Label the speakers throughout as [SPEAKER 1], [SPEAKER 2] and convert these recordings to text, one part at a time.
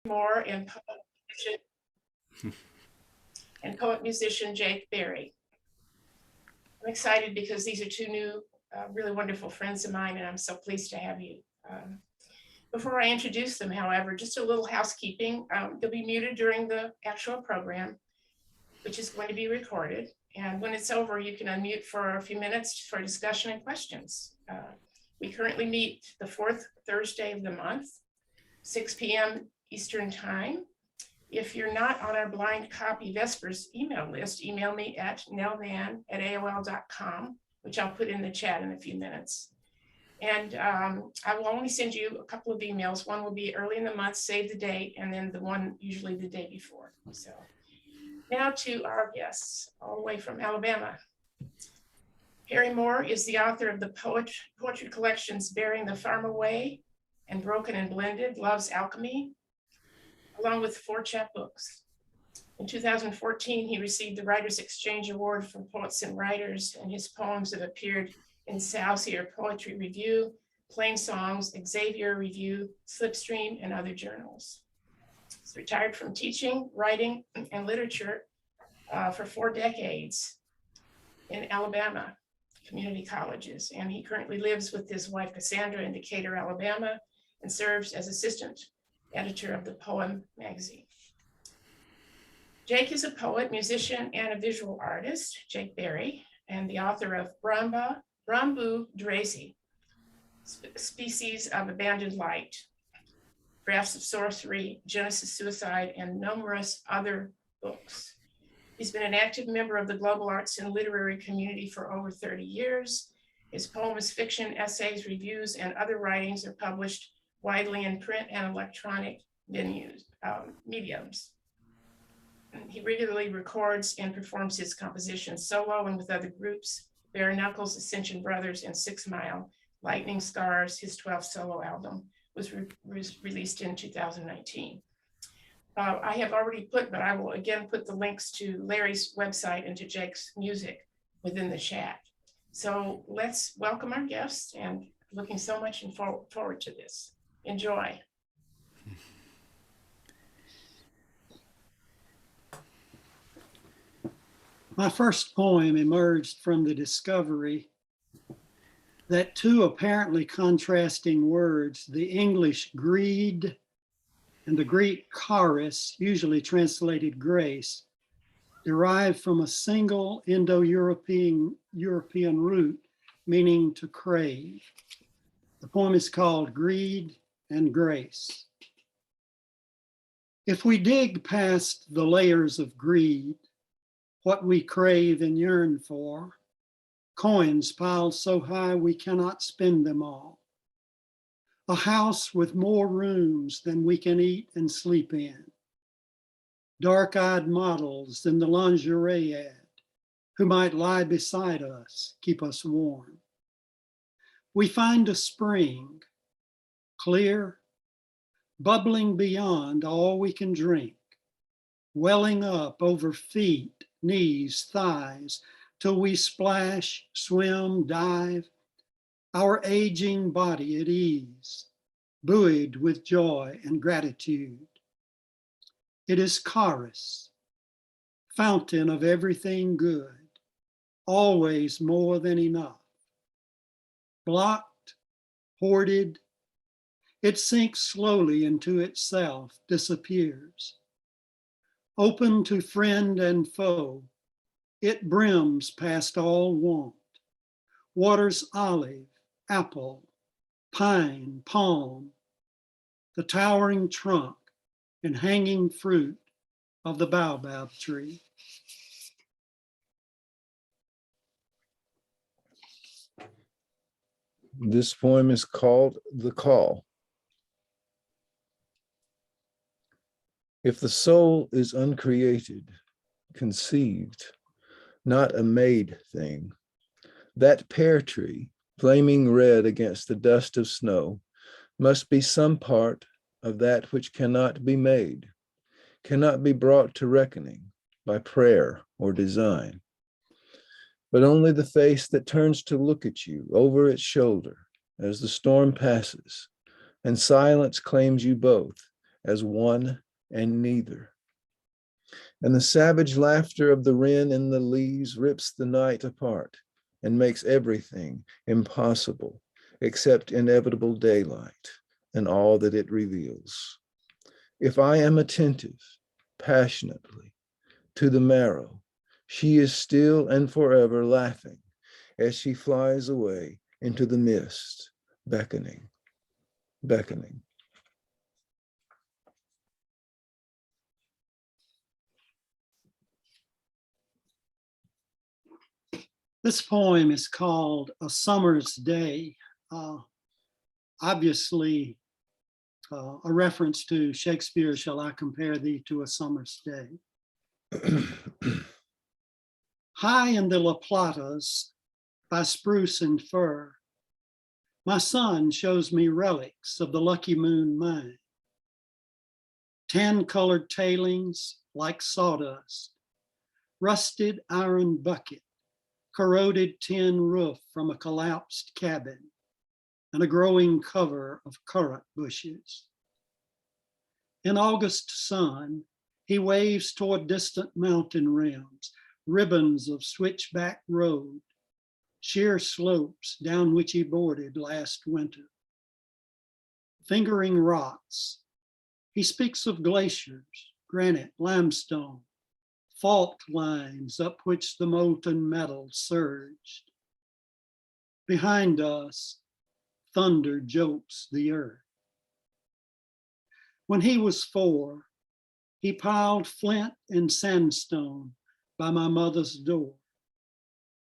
[SPEAKER 1] Moore and poet musician Jake Berry. I'm excited because these are two new, really wonderful friends of mine, and I'm so pleased to have you. Before I introduce them, however, just a little housekeeping. They'll be muted during the actual program, which is going to be recorded. And when it's over, you can unmute for a few minutes for discussion and questions. We currently meet the fourth Thursday of the month, 6 p.m. Eastern Time. If you're not on our blind copy Vespers email list, email me at nellman@aol.com, which I'll put in the chat in a few minutes. And I will only send you a couple of emails. One will be early in the month, save the date, and then the one usually the day before. So now to our guests, all the way from Alabama. Harry Moore is the author of the poetry collections Bearing the Farm Away and Broken and Blended, Love's Alchemy, along with 4 chapbooks. In 2014, he received the Writers Exchange Award for Poets and Writers, and his poems have appeared in Saucier Poetry Review, Plain Songs, Xavier Review, Slipstream, and other journals. He's retired from teaching, writing, and literature for 4 decades in Alabama community colleges, and he currently lives with his wife Cassandra in Decatur, Alabama, and serves as assistant editor of the Poem magazine. Jake is a poet, musician, and a visual artist, Jake Berry, and the author of Brambu Dracy, Species of Abandoned Light, Drafts of Sorcery, Genesis Suicide, and numerous other books. He's been an active member of the global arts and literary community for over 30 years. His poems, fiction, essays, reviews, and other writings are published widely in print and electronic mediums. He regularly records and performs his compositions solo and with other groups, Bare Knuckles, Ascension Brothers, and 6 Mile. Lightning Stars, his 12th solo album, was released in 2019. I have already put, but I will again put the links to Larry's website and to Jake's music within the chat. So let's welcome our guests, and looking so much forward to this. Enjoy.
[SPEAKER 2] My first poem emerged from the discovery that 2 apparently contrasting words, the English greed and the Greek charis, usually translated grace, derived from a single Indo-European root meaning to crave. The poem is called Greed and Grace. If we dig past the layers of greed, what we crave and yearn for, coins piled so high we cannot spend them all. A house with more rooms than we can eat and sleep in. Dark-eyed models in the lingerie ad who might lie beside us, keep us warm. We find a spring, clear, bubbling beyond all we can drink, welling up over feet, knees, thighs, till we splash, swim, dive, our aging body at ease, buoyed with joy and gratitude. It is charis, fountain of everything good, always more than enough. Blocked, hoarded, it sinks slowly into itself, disappears. Open to friend and foe, it brims past all want, waters olive, apple, pine, palm, the towering trunk and hanging fruit of the baobab tree.
[SPEAKER 3] This poem is called The Call. If the soul is uncreated, conceived, not a made thing, that pear tree, flaming red against the dust of snow, must be some part of that which cannot be made, cannot be brought to reckoning by prayer or design, but only the face that turns to look at you over its shoulder as the storm passes, and silence claims you both as one and neither. And the savage laughter of the wren in the leaves rips the night apart and makes everything impossible except inevitable daylight and all that it reveals. If I am attentive, passionately, to the marrow, she is still and forever laughing as she flies away into the mist, beckoning, beckoning.
[SPEAKER 2] This poem is called A Summer's Day, obviously a reference to Shakespeare, Shall I Compare Thee to a Summer's Day. High in the La Platas, by spruce and fir, my son shows me relics of the Lucky Moon mine. Tan-colored tailings like sawdust, rusted iron bucket, corroded tin roof from a collapsed cabin, and a growing cover of currant bushes. In August sun, he waves toward distant mountain rims, ribbons of switchback road, sheer slopes down which he boarded last winter. Fingering rocks, he speaks of glaciers, granite, limestone, fault lines up which the molten metal surged. Behind us, thunder jolts the earth. When he was 4, he piled flint and sandstone by my mother's door,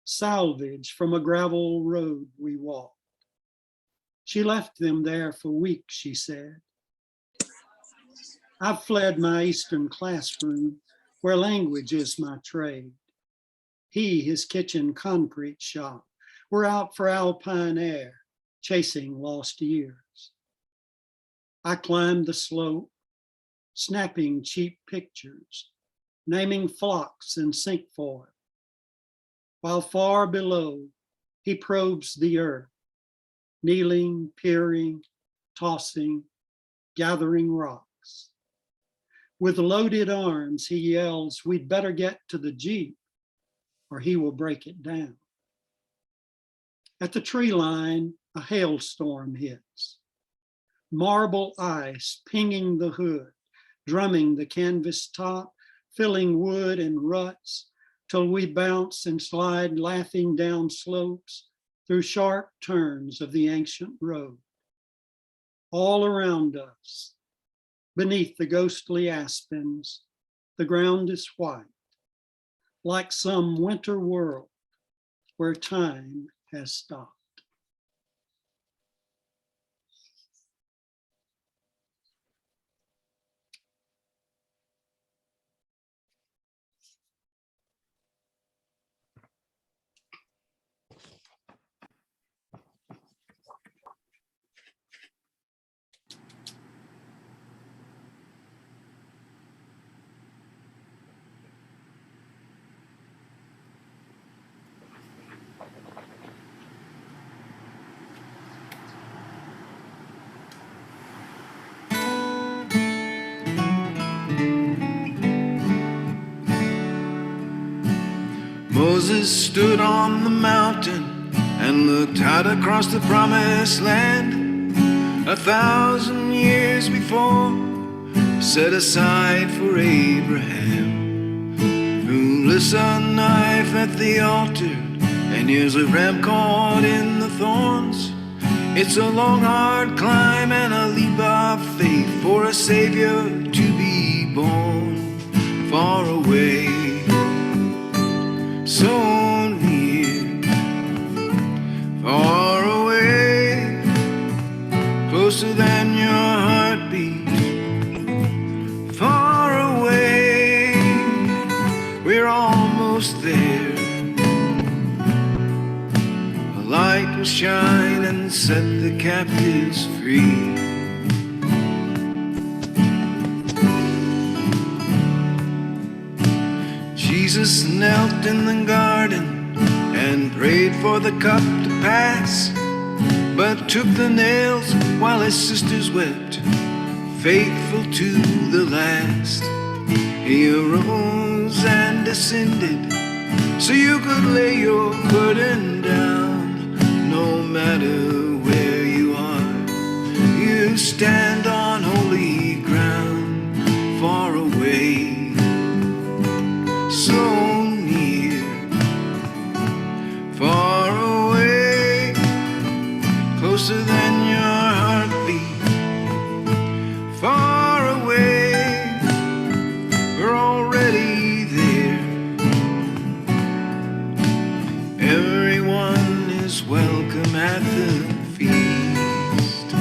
[SPEAKER 2] salvage from a gravel road we walked. She left them there for weeks, she said. I've fled my Eastern classroom, where language is my trade. He, his kitchen concrete shop, were out for alpine air, chasing lost years. I climbed the slope, snapping cheap pictures, naming flocks in sinkfoil, while far below he probes the earth, kneeling, peering, tossing, gathering rocks. With loaded arms, he yells, "We'd better get to the Jeep or he will break it down." At the tree line, a hailstorm hits. Marble ice pinging the hood, drumming the canvas top, filling wood and ruts, till we bounce and slide laughing down slopes through sharp turns of the ancient road. All around us, beneath the ghostly aspens, the ground is white, like some winter world where time has stopped.
[SPEAKER 4] Moses stood on the mountain and looked out across the promised land, 1,000 years before, set aside for Abraham, who lifts a knife at the altar and hears a ram caught in the thorns. It's a long, hard climb and a leap of faith for a Savior to be born far away. So near, far away, closer than your heartbeat, far away, we're almost there. A light will shine and set the captives free. Jesus knelt in the garden and prayed for the cup to pass, but took the nails while his sisters wept faithful to the last. He arose and descended so you could lay your burden down. No matter where you are, you stand on holy ground, far away, so near, far away, closer than your heartbeat, far away, we're already there. Everyone is welcome at the feast.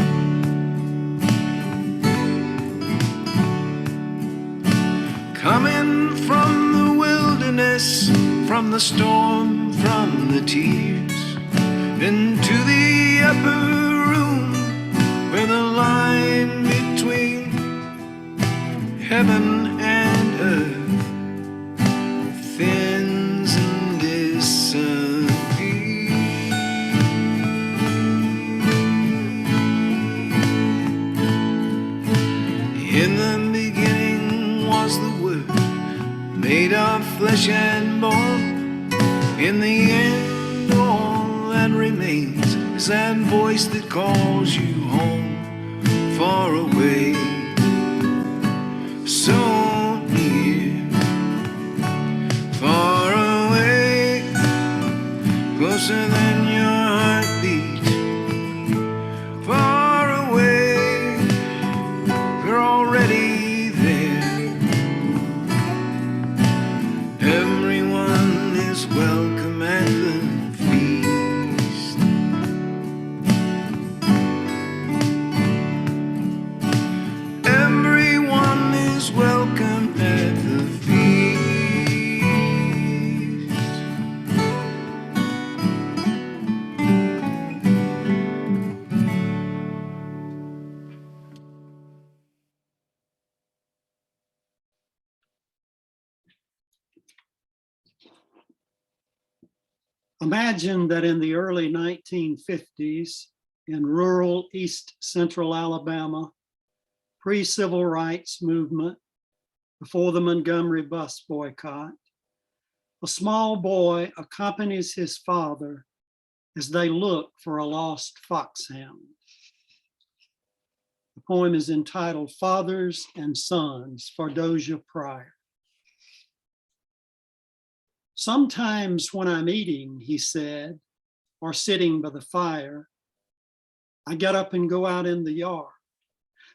[SPEAKER 4] Coming from the wilderness, from the storm, from the tears, into the upper room where the line between heaven and earth thins and disappears. In the beginning was the Word, made of flesh and bone. In the end, all that remains is that voice that calls you home, far away, so near, far away, closer than your heartbeat, far away, we're already there. Everyone is welcome at the feast. Everyone is welcome at the feast.
[SPEAKER 2] Imagine that in the early 1950s, in rural East Central Alabama, pre-civil rights movement, before the Montgomery bus boycott, a small boy accompanies his father as they look for a lost foxhound. The poem is entitled Fathers and Sons for Doja Pryor. Sometimes when I'm eating, he said, or sitting by the fire, I get up and go out in the yard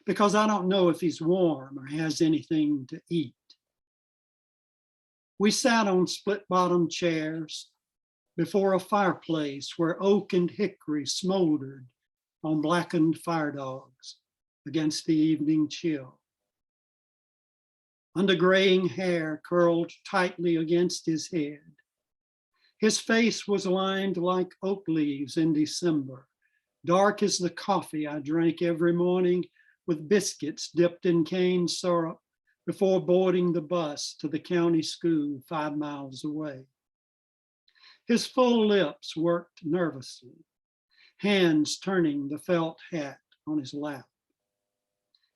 [SPEAKER 2] because I don't know if he's warm or has anything to eat. We sat on split-bottom chairs before a fireplace where oak and hickory smoldered on blackened fire dogs against the evening chill. Undergraying hair curled tightly against his head. His face was lined like oak leaves in December, dark as the coffee I drank every morning with biscuits dipped in cane syrup before boarding the bus to the county school 5 miles away. His full lips worked nervously, hands turning the felt hat on his lap.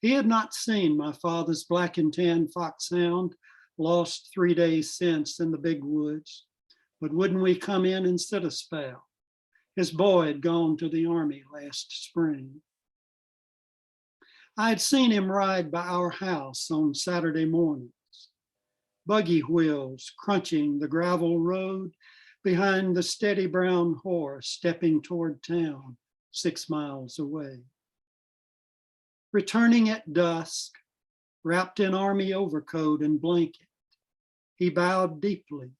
[SPEAKER 2] He had not seen my father's black and tan foxhound, lost 3 days since in the big woods, but wouldn't we come in and sit a spell? His boy had gone to the Army last spring. I had seen him ride by our house on Saturday mornings, buggy wheels crunching the gravel road behind the steady brown horse stepping toward town 6 miles away. Returning at dusk, wrapped in army overcoat and blanket, he bowed deeply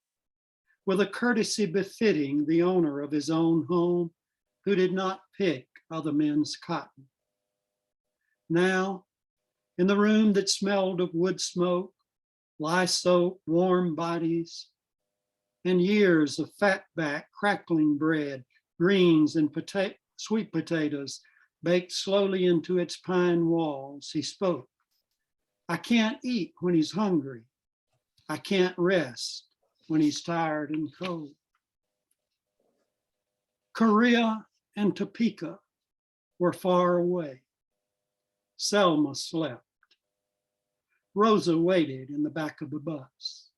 [SPEAKER 2] with a courtesy befitting the owner of his own home who did not pick other men's cotton. Now, in the room that smelled of wood smoke, lye soap, warm bodies, and years of fatback crackling bread, greens and sweet potatoes baked slowly into its pine walls, he spoke. I can't eat when he's hungry. I can't rest when he's tired and cold. Korea and Topeka were far away. Selma slept. Rosa waited in the back of the bus.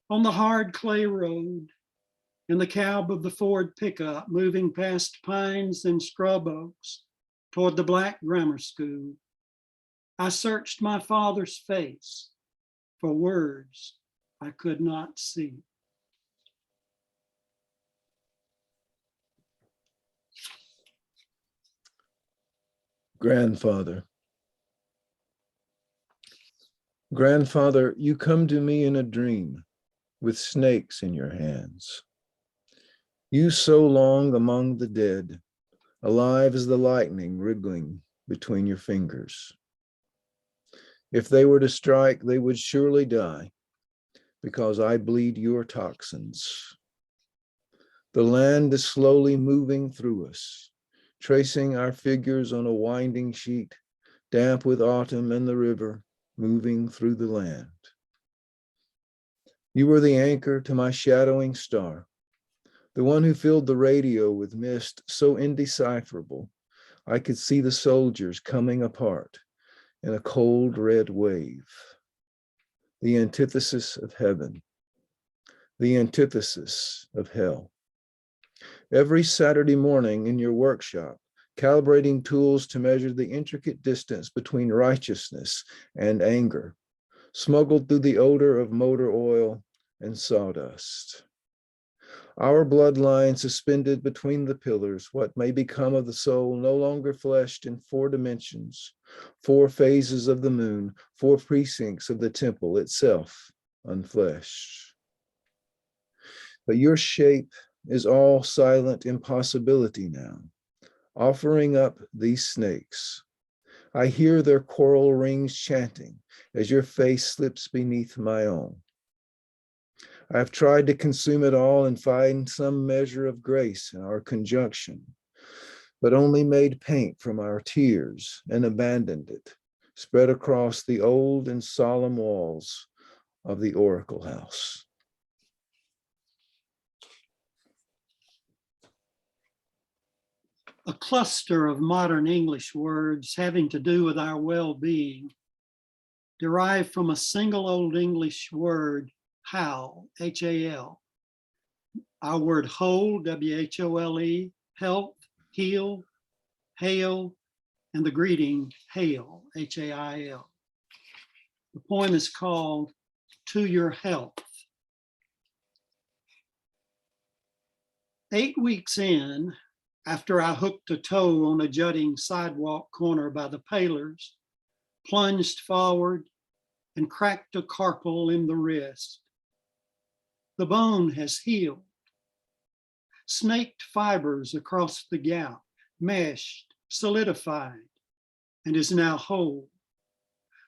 [SPEAKER 2] On the hard clay road, in the cab of the Ford pickup, moving past pines and scrub oaks toward the black grammar school, I searched my father's face for words I could not see.
[SPEAKER 3] Grandfather. Grandfather, you come to me in a dream with snakes in your hands. You so long among the dead, alive as the lightning wriggling between your fingers. If they were to strike, they would surely die, because I bleed your toxins. The land is slowly moving through us, tracing our figures on a winding sheet, damp with autumn and the river moving through the land. You were the anchor to my shadowing star, the one who filled the radio with mist so indecipherable, I could see the soldiers coming apart in a cold red wave. The antithesis of heaven, the antithesis of hell. Every Saturday morning in your workshop, calibrating tools to measure the intricate distance between righteousness and anger, smuggled through the odor of motor oil and sawdust. Our bloodline suspended between the pillars, what may become of the soul no longer fleshed in 4 dimensions, 4 phases of the moon, 4 precincts of the temple itself unfleshed. But your shape is all silent impossibility now, offering up these snakes. I hear their coral rings chanting as your face slips beneath my own. I have tried to consume it all and find some measure of grace in our conjunction, but only made paint from our tears and abandoned it, spread across the old and solemn walls of the Oracle House.
[SPEAKER 2] A cluster of modern English words having to do with our well-being, derived from a single Old English word, how, H-A-L. Our word whole, W-H-O-L-E, health, heal, hail, and the greeting hail, H-A-I-L. The poem is called To Your Health. 8 weeks in, after I hooked a toe on a jutting sidewalk corner by the palers, plunged forward and cracked a carpal in the wrist. The bone has healed, snaked fibers across the gap, meshed, solidified, and is now whole,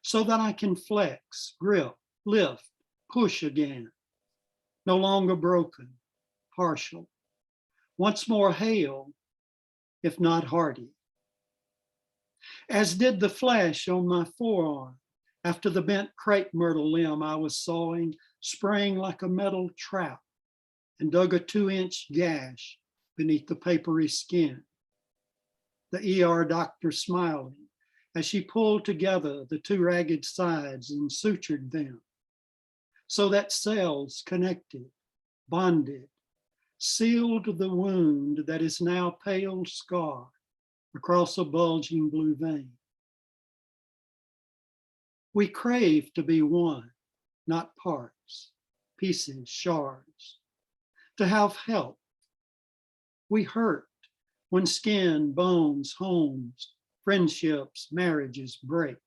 [SPEAKER 2] so that I can flex, grip, lift, push again, no longer broken, partial, once more hale, if not hardy. As did the flesh on my forearm after the bent crepe myrtle limb I was sawing, sprang like a metal trap and dug a 2-inch gash beneath the papery skin. The ER doctor smiling as she pulled together the 2 ragged sides and sutured them so that cells connected, bonded, sealed the wound that is now pale scar across a bulging blue vein. We crave to be one, not parts, pieces, shards, to have health. We hurt when skin, bones, homes, friendships, marriages break.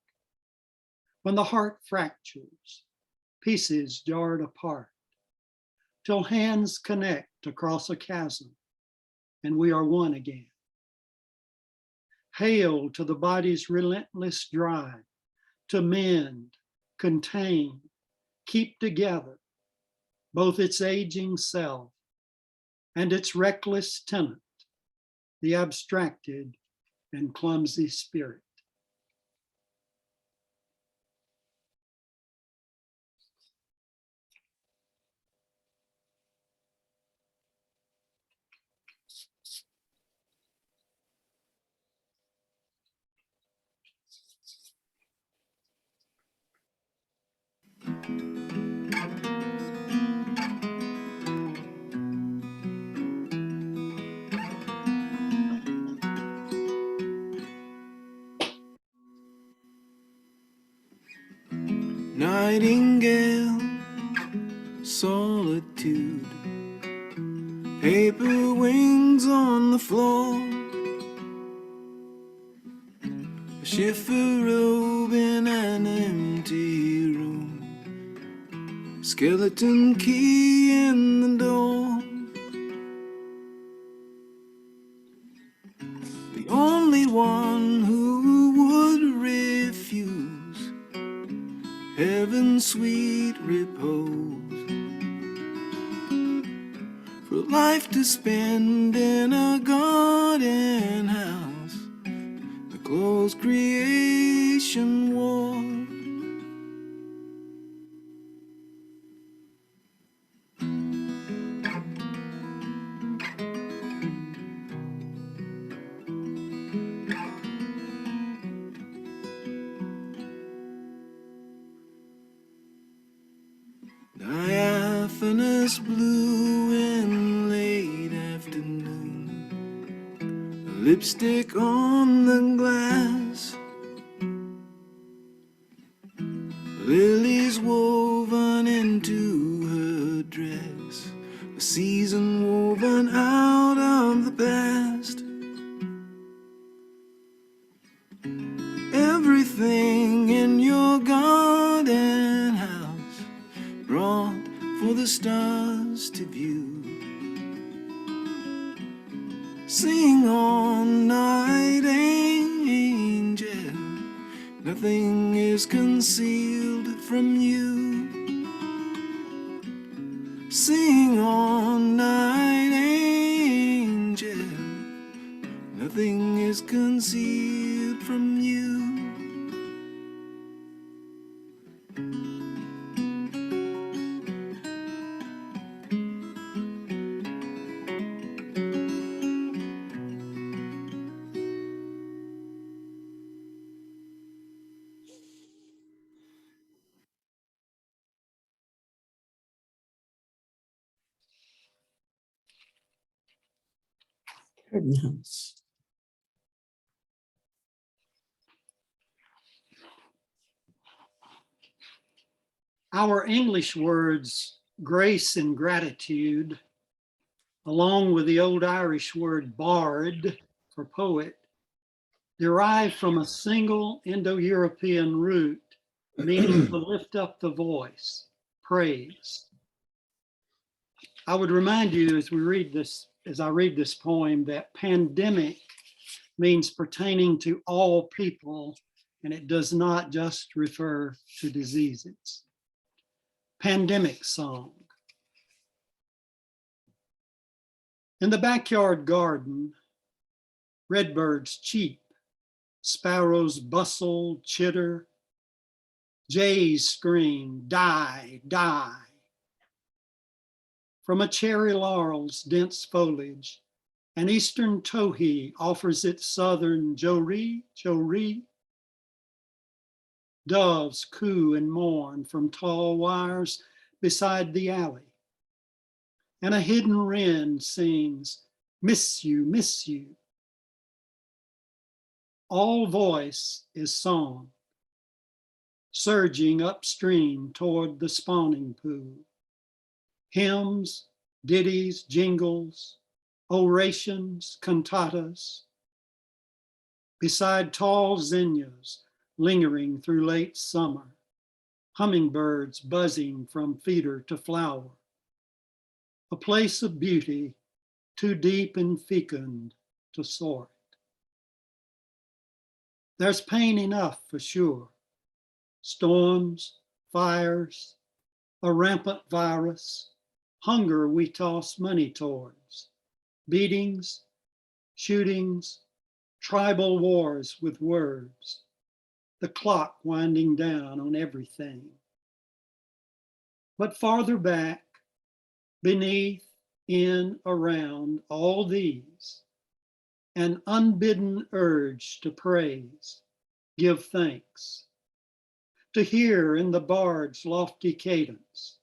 [SPEAKER 2] When the heart fractures, pieces jarred apart, till hands connect across a chasm and we are one again. Hail to the body's relentless drive to mend, contain, keep together both its aging self and its reckless tenant, the abstracted and clumsy spirit.
[SPEAKER 4] Nightingale, solitude, paper wings on the floor, a shiver robe in an empty room, skeleton key in the door. The only one who would refuse heaven's sweet repose, for life to spend in a garden house, the closed creation war. Diaphanous blue in late afternoon, lipstick on the glass, lilies woven into her dress, a season woven out of the past. Everything in your garden house brought for the stars to view. Sing on, night angel, nothing is concealed from you. Sing on, night angel, nothing is concealed from you.
[SPEAKER 5] House.
[SPEAKER 2] Our English words grace and gratitude, along with the old Irish word bard for poet, derive from a single Indo-European root meaning to lift up the voice, praise. I would remind you as I read this poem, that pandemic means pertaining to all people, and it does not just refer to diseases. Pandemic song. In the backyard garden, redbirds cheep, sparrows bustle, chitter, jays scream, die, die. From a cherry laurel's dense foliage, an eastern towhee offers its southern jo-ree, jo-ree. Doves coo and mourn from tall wires beside the alley. And a hidden wren sings, miss you, miss you. All voice is song, surging upstream toward the spawning pool. Hymns, ditties, jingles, orations, cantatas. Beside tall zinnias lingering through late summer, hummingbirds buzzing from feeder to flower. A place of beauty too deep and fecund to sort. There's pain enough for sure. Storms, fires, a rampant virus, hunger we toss money towards, beatings, shootings, tribal wars with words, the clock winding down on everything. But farther back, beneath, in, around all these, an unbidden urge to praise, give thanks, to hear in the bard's lofty cadence,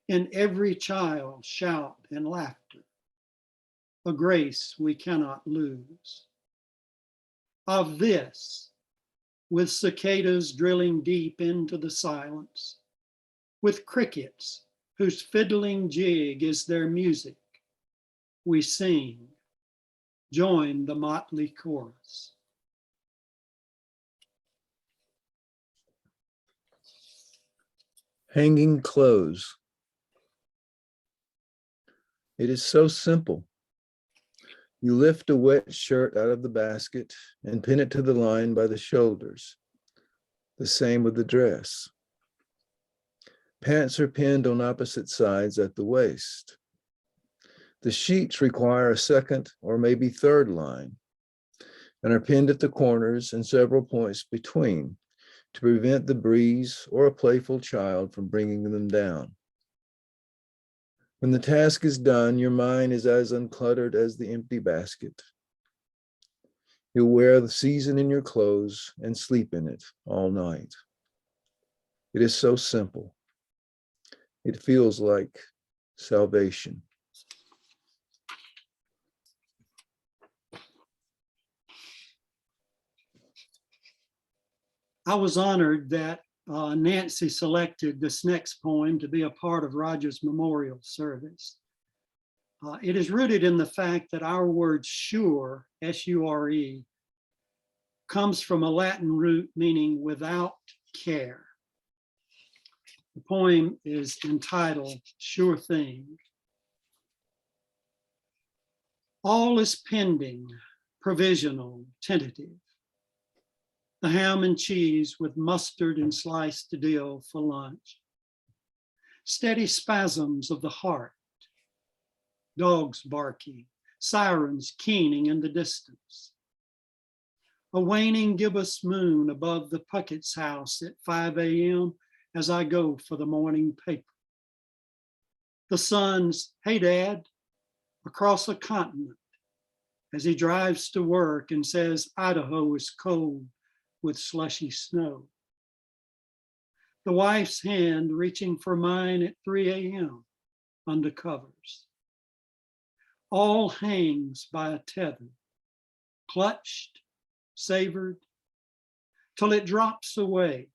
[SPEAKER 2] in every child shout and laughter, a grace we cannot lose. Of this, with cicadas drilling deep into the silence, with crickets whose fiddling jig is their music, we sing, join the motley chorus.
[SPEAKER 3] Hanging clothes. It is so simple. You lift a wet shirt out of the basket and pin it to the line by the shoulders. The same with the dress. Pants are pinned on opposite sides at the waist. The sheets require a second or maybe third line and are pinned at the corners and several points between to prevent the breeze or a playful child from bringing them down. When the task is done, your mind is as uncluttered as the empty basket. You'll wear the season in your clothes and sleep in it all night. It is so simple. It feels like salvation.
[SPEAKER 2] I was honored that Nancy selected this next poem to be a part of Roger's memorial service. It is rooted in the fact that our word sure, S-U-R-E, comes from a Latin root meaning without care. The poem is entitled Sure Thing. All is pending, provisional, tentative. The ham and cheese with mustard and sliced dill for lunch. Steady spasms of the heart. Dogs barking, sirens keening in the distance. A waning gibbous moon above the Puckett's house at 5 a.m. as I go for the morning paper. The son's, "Hey, Dad," across a continent as he drives to work and says Idaho is cold with slushy snow. The wife's hand reaching for mine at 3 a.m. under covers. All hangs by a tether, clutched, savored, till it drops away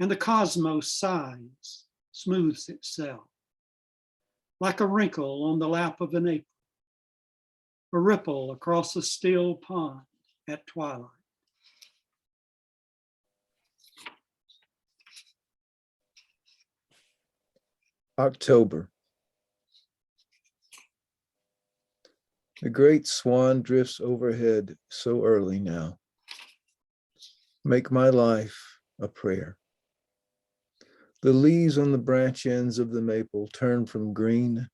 [SPEAKER 2] and the cosmos sighs, smooths itself, like a wrinkle on the lap of an April, a ripple across a still pond at twilight.
[SPEAKER 3] October. The great swan drifts overhead so early now. Make my life a prayer. The leaves on the branch ends of the maple turn from green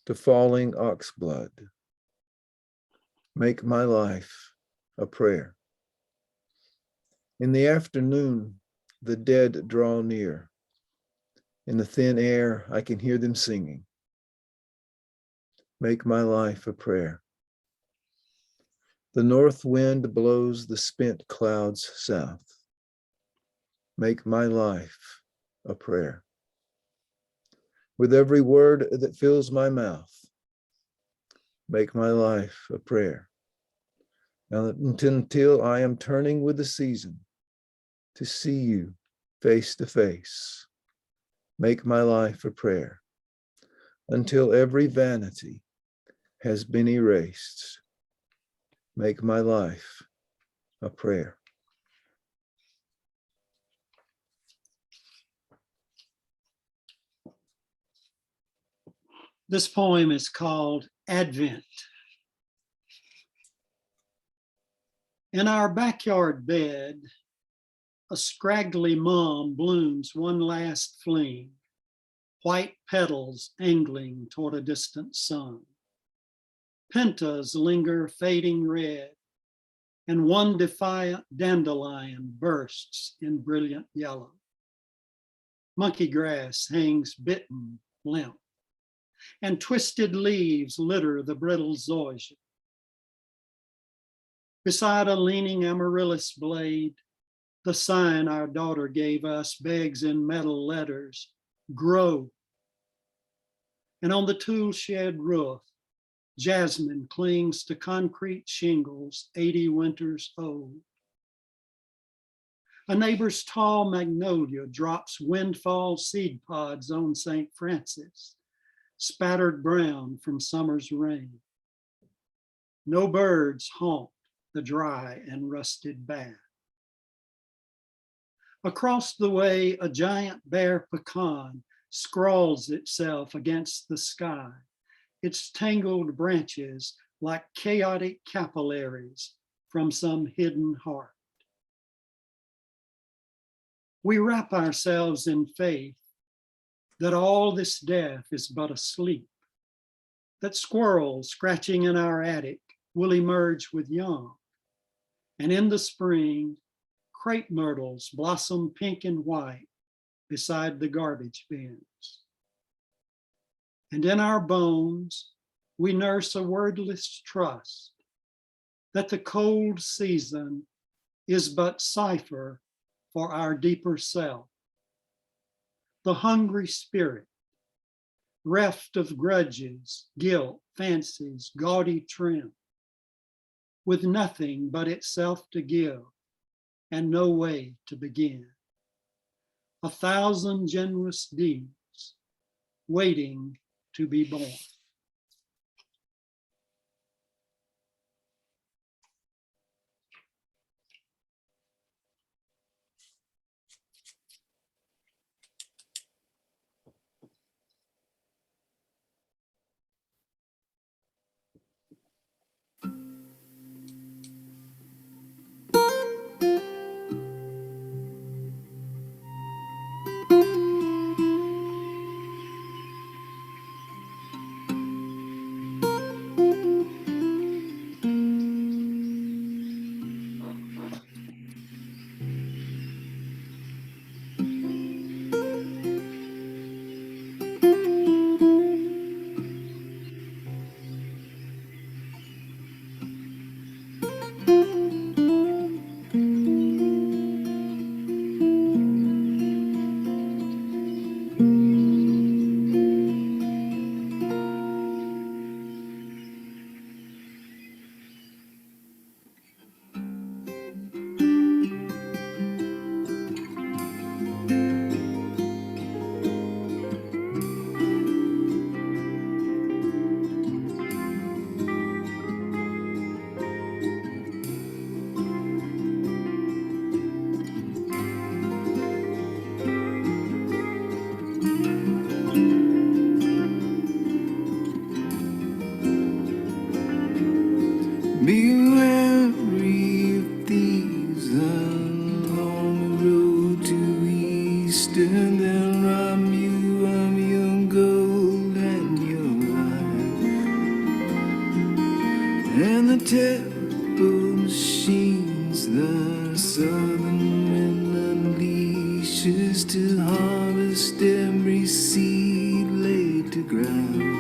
[SPEAKER 3] to falling oxblood. Make my life a prayer. In the afternoon, the dead draw near. In the thin air, I can hear them singing. Make my life a prayer. The north wind blows the spent clouds south. Make my life a prayer. With every word that fills my mouth, make my life a prayer. And until I am turning with the season to see you face to face, make my life a prayer. Until every vanity has been erased, make my life a prayer.
[SPEAKER 2] This poem is called Advent. In our backyard bed, a scraggly mom blooms one last fling, white petals angling toward a distant sun. Pentas linger fading red, and one defiant dandelion bursts in brilliant yellow. Monkey grass hangs bitten limp, and twisted leaves litter the brittle zoysia. Beside a leaning amaryllis blade, The sign our daughter gave us begs in metal letters, grow. And on the tool shed roof, jasmine clings to concrete shingles 80 winters old. A neighbor's tall magnolia drops windfall seed pods on St. Francis, spattered brown from summer's rain. No birds haunt the dry and rusted bath. Across the way, a giant bare pecan scrawls itself against the sky, its tangled branches like chaotic capillaries from some hidden heart. We wrap ourselves in faith that all this death is but a sleep, that squirrels scratching in our attic will emerge with young, and in the spring, crepe myrtles blossom pink and white beside the garbage bins. And in our bones, we nurse a wordless trust that the cold season is but cipher for our deeper self. The hungry spirit, reft of grudges, guilt, fancies, gaudy trim, with nothing but itself to give and no way to begin. 1,000 generous deeds waiting to be born.
[SPEAKER 4] Be wary of thieves along the road to east, and they'll rob you of your gold and your wine. And the terrible machines the southern wind unleashes to harvest every seed laid to ground.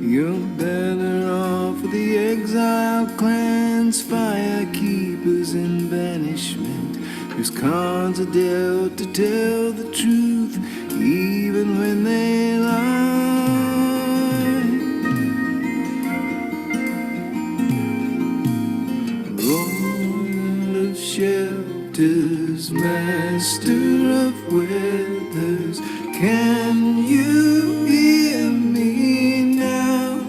[SPEAKER 4] You're better off with the exiled clans, fire keepers in banishment, whose cards are dealt to tell the truth, even when they lie. Lord of shelters, master of weathers, can you hear me now?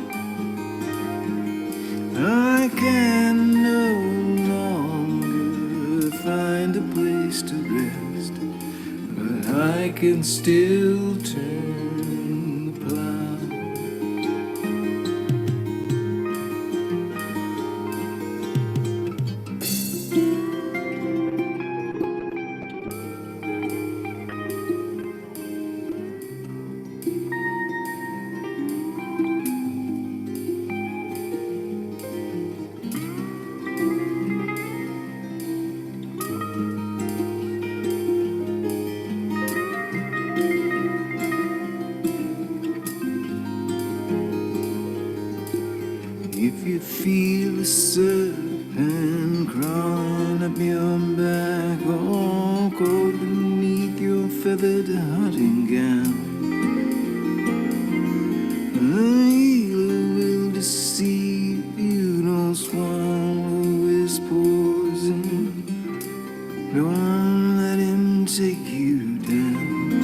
[SPEAKER 4] I can no longer find a place to rest, but I can still turn the plow. If you feel a serpent crawling up your feathered hunting gown. The healer will deceive you, don't swallow his poison. Don't let him take you down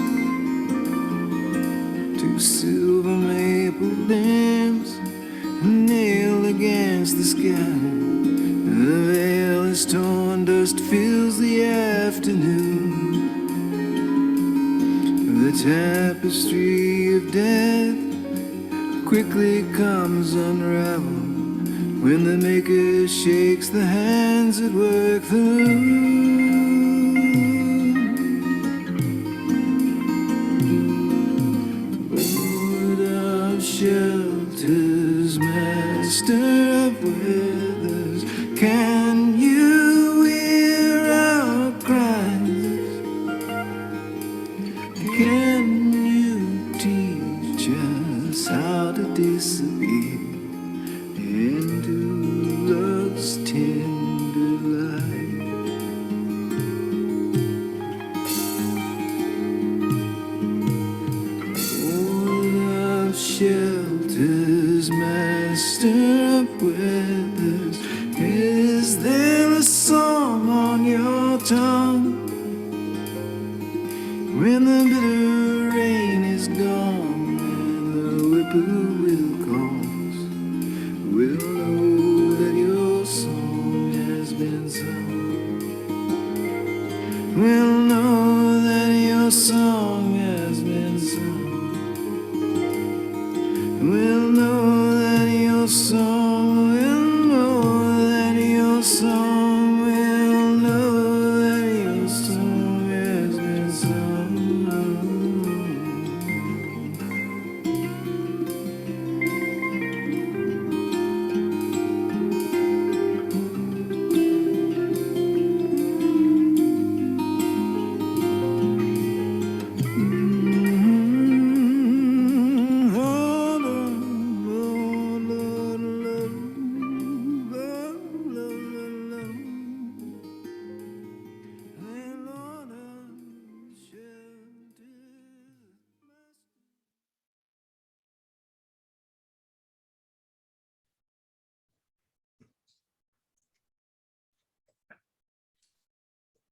[SPEAKER 4] to silver maple dams nailed against the sky. The veil is torn, dust fills the afternoon. The tapestry of death quickly comes unraveled when the maker shakes the hands that work the loom. Lord of shelters, master of weathers, can you hear our cries? Can you teach us how to disappear into love's tender light? Lord of shelters, master of weathers, is there a song on your tongue? When the bitter rain is gone and the whippoorwill calls, we'll know that your song has been sung. We'll know that your song has been sung. We'll know that your song, we'll know that your song, we'll know that your song has been sung.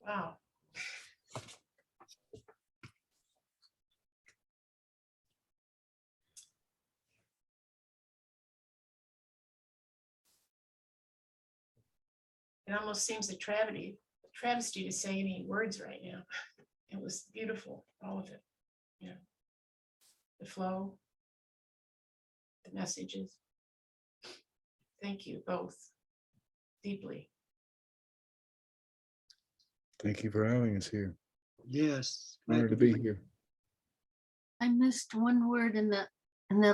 [SPEAKER 1] Wow. It almost seems a travesty to say any words right now. It was beautiful, all of it. Yeah. The flow, the messages. Thank you both deeply.
[SPEAKER 3] Thank you for having us here.
[SPEAKER 2] Yes.
[SPEAKER 3] Honored to be here.
[SPEAKER 5] I missed one word in that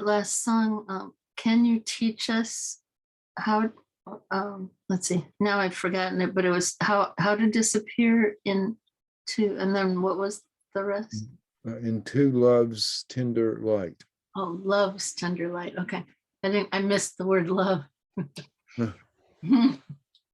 [SPEAKER 5] last song. Can you teach us how? Let's see. Now I've forgotten it, but it was how to disappear into. And then what was the rest?
[SPEAKER 3] Into love's tender light.
[SPEAKER 5] Oh, love's tender light. Okay, I think I missed the word love.